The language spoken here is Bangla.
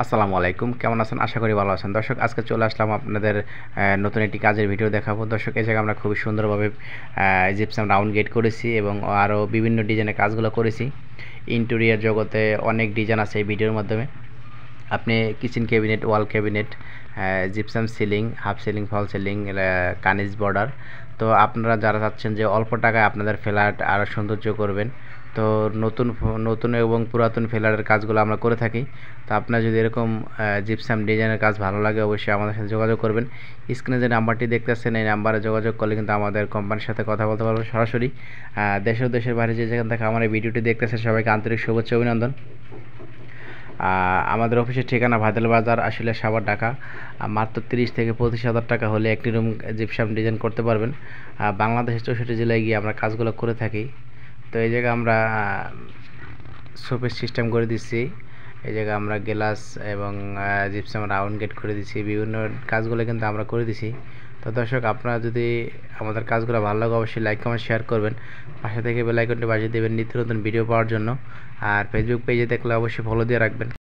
আসসালামু আলাইকুম, কেমন আছেন? আশা করি ভালো আছেন। দর্শক, আজকে চলে আসলাম আপনাদের নতুন একটি কাজের ভিডিও দেখাবো। দর্শক, এই জায়গায় আমরা খুবই সুন্দরভাবে জিপসাম রাউন্ড গেট করেছি এবং আরও বিভিন্ন ডিজাইনের কাজগুলো করেছি। ইন্টেরিয়র জগতে অনেক ডিজাইন আছে এই ভিডিওর মাধ্যমে। আপনি kitchen cabinet, wall cabinet, gypsum ceiling, half ceiling, fall ceiling, cornice border. তো আপনারা যারা চাচ্ছেন যে অল্প টাকায় আপনাদের ফ্ল্যাট আরও সৌন্দর্য করবেন, তো নতুন নতুন এবং পুরাতন ফ্ল্যাটের কাজগুলো আমরা করে থাকি। তো আপনার যদি এরকম জিপসাম ডিজাইনের কাজ ভালো লাগে, অবশ্যই আমাদের সাথে যোগাযোগ করবেন। স্ক্রিনে যে নাম্বারটি দেখতেছেন, এই নাম্বারে যোগাযোগ করলে কিন্তু আমাদের কোম্পানির সাথে কথা বলতে পারবেন সরাসরি। দেশের বাইরে যে যেখান থেকে আমার এই ভিডিওটি দেখতেছেন, সবাইকে আন্তরিক শুভেচ্ছা, অভিনন্দন। আমাদের অফিসের ঠিকানা ভাইদাল বাজার, আসলে সাভার, ঢাকা। মাত্র 30 থেকে 25 হাজার টাকা হলে একটি রুম জিপসাম ডিজাইন করতে পারবেন। বাংলাদেশের 64 জেলায় গিয়ে আমরা কাজগুলো করে থাকি। তো এই জায়গায় আমরা শোপিস সিস্টেম করে দিচ্ছি। এই জায়গায় আমরা গ্লাস এবং জিপসাম রাউন্ড গেট করে দিচ্ছি। বিভিন্ন কাজগুলো কিন্তু আমরা করে দিছি। তো দর্শক, আপনারা যদি আমাদের কাজগুলো ভালো লাগে, অবশ্যই লাইক, কমেন্ট, শেয়ার করবেন। পাশে থেকে বেল আইকনটি বাজিয়ে দেবেন নিত্য নতুন ভিডিও পাওয়ার জন্য। আর ফেসবুক পেজে দেখলে অবশ্যই ফলো দিয়ে রাখবেন।